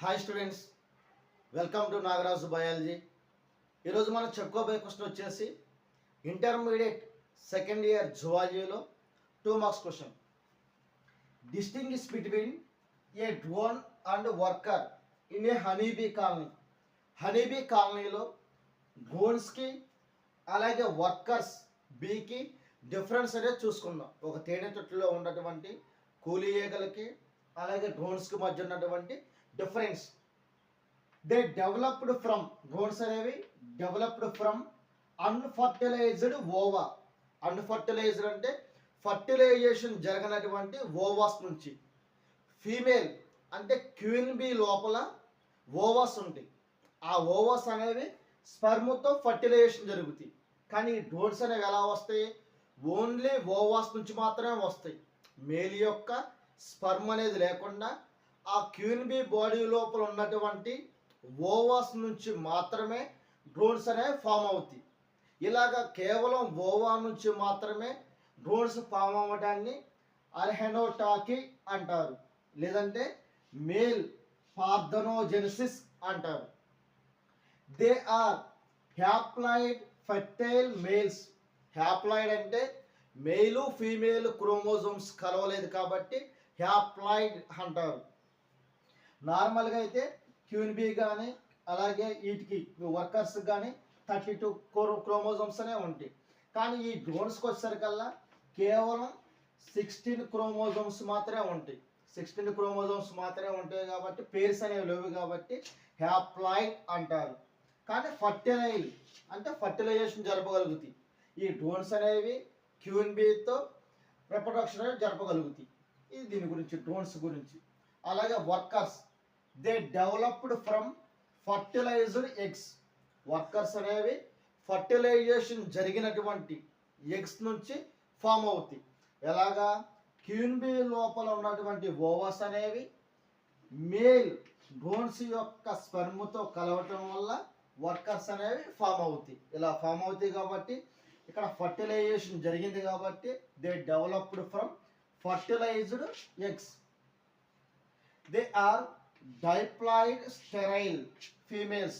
Hi students, welcome to Nagaraju biology. ఈరోజు మనం చెప్పుకోబోయే క్వశ్చన్ వచ్చేసి ఇంటర్మీడియట్ సెకండ్ ఇయర్ జువాలజీలో 2 marks question. Distinguish between a drone and worker in a honeybee colony. Honeybee కాలనీలో డ్రోన్స్కి అలాగే వర్కర్స్ బీకి డిఫరెన్స్ అనేది చూసుకుందాం. ఒక తేనె తొట్టులో ఉన్నటువంటి కూలీ ఈగలకి అలాగే డ్రోన్స్కి మధ్య ఉన్నటువంటి difference. They developed from, drones అనేవి developed from unfertilized ova. Unfertilized అంటే ఫర్టిలైజేషన్ జరగనటువంటి ఓవాస్ నుంచి. ఫీమేల్ అంటే క్వీన్ బీ లోపల ఓవాస్ ఉంటాయి. ఆ ఓవాస్ అనేవి స్పర్మ్తో ఫర్టిలైజేషన్ జరుగుతాయి. కానీ డ్రోన్స్ అనేవి ఎలా వస్తాయి? ఓన్లీ ఓవాస్ నుంచి మాత్రమే వస్తాయి. మేల్ యొక్క స్పర్మ్ అనేది లేకుండా ఆ క్వీన్ బీ బాడీ లోపల ఉన్నటువంటి ఓవాస్ నుంచి మాత్రమే డ్రోన్స్ అనేవి ఫామ్ అవుతాయి. ఇలాగా కేవలం ఓవా నుంచి మాత్రమే డ్రోన్స్ ఫామ్ అవ్వడాన్ని అర్హెనోటాకీ అంటారు, లేదంటే మేల్ పార్థనోజెనిసిస్ అంటారు. They are haploid fertile males. Haploid అంటే మేలు ఫీమేల్ క్రోమోజోమ్స్ కలవలేదు కాబట్టి హ్యాప్లాయిడ్ అంటారు. నార్మల్గా అయితే క్వీన్ బీ కానీ అలాగే వీటికి వర్కర్స్ కానీ 32 క్రోమోజోమ్స్ అనే ఉంటాయి. కానీ ఈ డ్రోన్స్కి వచ్చేసరికల్లా కేవలం 16 క్రోమోజోమ్స్ మాత్రమే ఉంటాయి. 16 క్రోమోజోమ్స్ మాత్రమే ఉంటాయి కాబట్టి పేర్స్ అనేవి లేవు కాబట్టి హ్యాప్లాయిడ్ అంటారు. కానీ ఫర్టిలైల్ అంటే ఫర్టిలైజేషన్ జరపగలుగుతాయి. ఈ డ్రోన్స్ అనేవి క్వీన్ బీతో రిప్రొడక్షన్ అనేది జరపగలుగుతాయి. ఇది దీని గురించి, డ్రోన్స్ గురించి. అలాగే workers, they developed from fertilized eggs. Workers అనేవి ఫర్టిలైజేషన్ జరిగినటువంటి ఎగ్స్ నుంచి ఫామ్ అవుతాయి. ఎలాగా? క్వీన్ బీ లోపల ఉన్నటువంటి ఓవాస్ అనేవి మేల్ డ్రోన్స్ యొక్క స్పెర్మ్తో కలవటం వల్ల వర్కర్స్ అనేవి ఫామ్ అవుతాయి. ఇలా ఫామ్ అవుతాయి కాబట్టి ఇక్కడ ఫర్టిలైజేషన్ జరిగింది కాబట్టి they developed from fertilized eggs. They are diploid sterile females.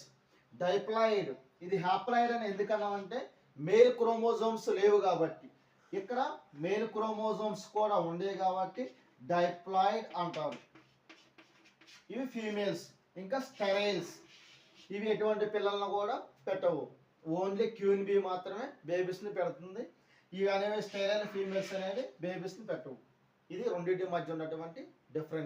Diploid, ఇది హ్యాప్లాయిడ్ అని ఎందుకన్నామంటే మేల్ క్రోమోజోమ్స్ లేవు కాబట్టి. ఇక్కడ మేల్ క్రోమోజోమ్స్ కూడా ఉండేవి కాబట్టి డైప్లాయిడ్ అంటారు. ఇవి ఫీమేల్స్. ఇంకా స్టెరైల్స్, ఇవి ఎటువంటి పిల్లలను కూడా పెట్టవు. ఓన్లీ క్వీన్ బీ మాత్రమే బేబీస్ని పెడుతుంది. ఇవి అనేవి స్టెరైల్ ఫీమేల్స్ అనేవి బేబీస్ని పెట్టవు. ఇది రెండింటి మధ్య ఉన్నటువంటి డిఫరెన్స్.